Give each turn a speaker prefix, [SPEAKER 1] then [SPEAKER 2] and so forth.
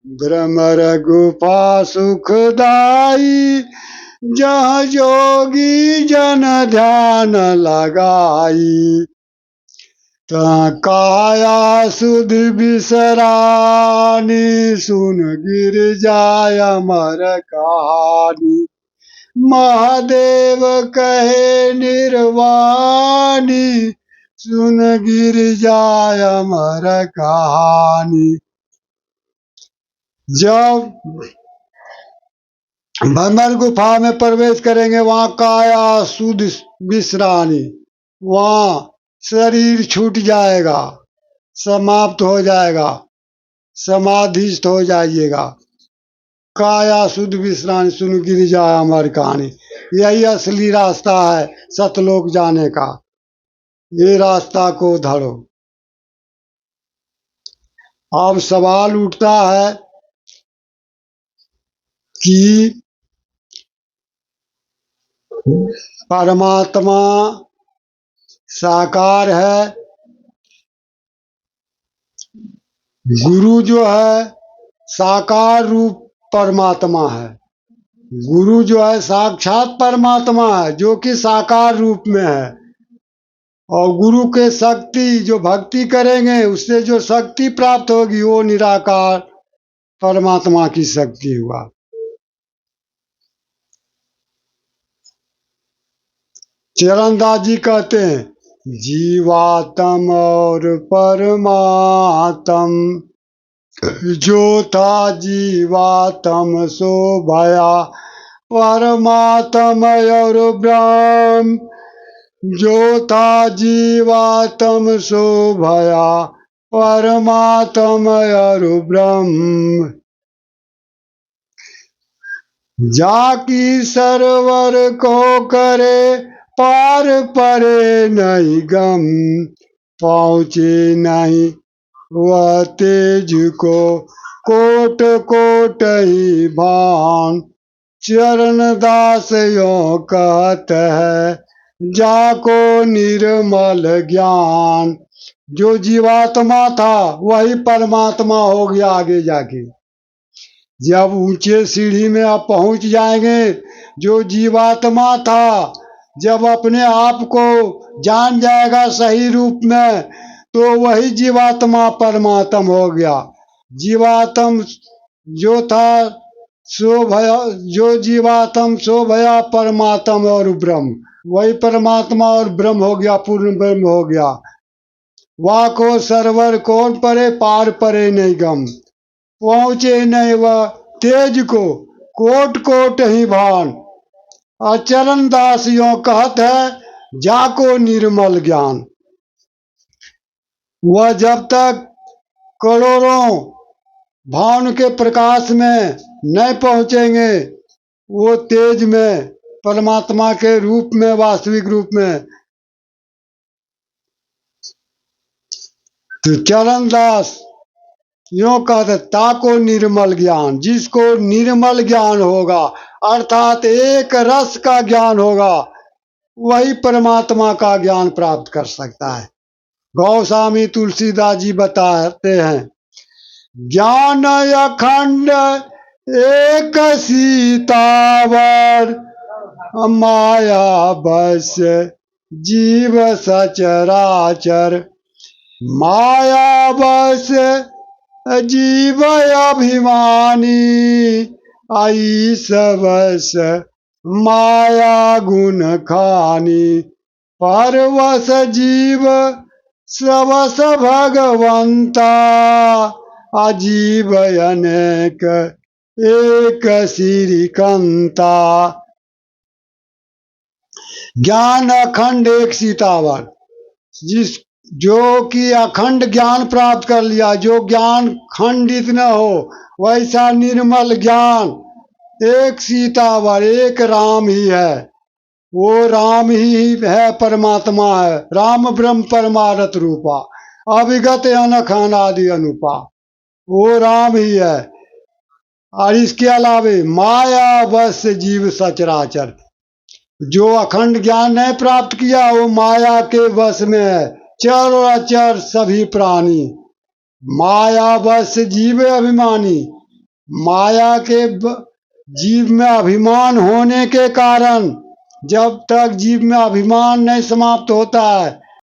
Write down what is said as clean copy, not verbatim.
[SPEAKER 1] भ्रमर गुफा सुखदाई, जहाँ जोगी जन ध्यान लगाई। तहाँ काया सुध बिसरानी, सुन गिर जाय अमर कहानी। महादेव कहे निर्वाणी, सुन गिर जाय अमर कहानी। जब भ्रमर गुफा में प्रवेश करेंगे, वहां काया सुध विश्रानी, वहां शरीर छूट जाएगा, समाप्त हो जाएगा, समाधिस्थ हो जाइएगा। काया शुद्ध विश्राम, सुन गिर जाए अमर कहानी। यही असली रास्ता है सतलोक जाने का। ये रास्ता को धरो। अब सवाल उठता है कि परमात्मा साकार है, गुरु जो है साकार रूप परमात्मा है। गुरु जो है साक्षात परमात्मा है, जो कि साकार रूप में है। और गुरु के शक्ति, जो भक्ति करेंगे उससे जो शक्ति प्राप्त होगी वो निराकार परमात्मा की शक्ति हुआ। चरणदास जी कहते हैं, जीवात्म और परमात्म, जो था जीवात्म सो भया परमात्म और ब्रह्म। जो था जीवात्म सो भया परमात्म और ब्रह्म। जाकी सरवर को करे पार परे नहीं गम। पहुँचे नहीं वह तेज को कोट कोट ही भान। चरणदास यों कहत है, जाको निर्मल ज्ञान। जो जीवात्मा था वही परमात्मा हो गया आगे जाके। जब ऊंचे सीढ़ी में आप पहुंच जाएंगे, जो जीवात्मा था जब अपने आप को जान जाएगा सही रूप में, तो वही जीवात्मा परमात्मा हो गया। जीवात्म जो था सो भया, जो जीवात्म सो भया परमात्मा और ब्रह्म। वही परमात्मा और ब्रह्म हो गया, पूर्ण ब्रह्म हो गया। वाह को सरवर कौन परे पार परे नहीं गम। पहुंचे नहीं वह तेज को कोट कोट ही भान। और चरणदास यों कहत है, जाको निर्मल ज्ञान। वह जब तक करोड़ों भान के प्रकाश में नहीं पहुंचेंगे, वो तेज में परमात्मा के रूप में, वास्तविक रूप में। तो चरणदास यों कहते, ताको निर्मल ज्ञान। जिसको निर्मल ज्ञान होगा, अर्थात एक रस का ज्ञान होगा, वही परमात्मा का ज्ञान प्राप्त कर सकता है। गौस्वामी तुलसीदास जी बताते हैं, ज्ञान अखंड एक सीतावर, माया बस जीव सचराचर। माया बस जीव अभिमानी, आई सबस माया गुण खानी। परवश जीव सबस भगवंता, अजीव अनेक एक श्रीकंता। ज्ञान अखंड एक सीतावर, जो कि अखंड ज्ञान प्राप्त कर लिया, जो ज्ञान खंडित न हो, वैसा निर्मल ज्ञान एक सीतावर, एक राम ही है। वो राम ही है, परमात्मा है। राम ब्रह्म परमारथ रूपा, अविगत अनख अनादि अनुपा। वो राम ही है। और इसके अलावे माया बस जीव सचराचर, जो अखंड ज्ञान नहीं प्राप्त किया वो माया के वश में है। चर और अचर सभी प्राणी, माया बस जीव अभिमानी। माया के जीव में अभिमान होने के कारण जब तक जीव में अभिमान नहीं समाप्त होता है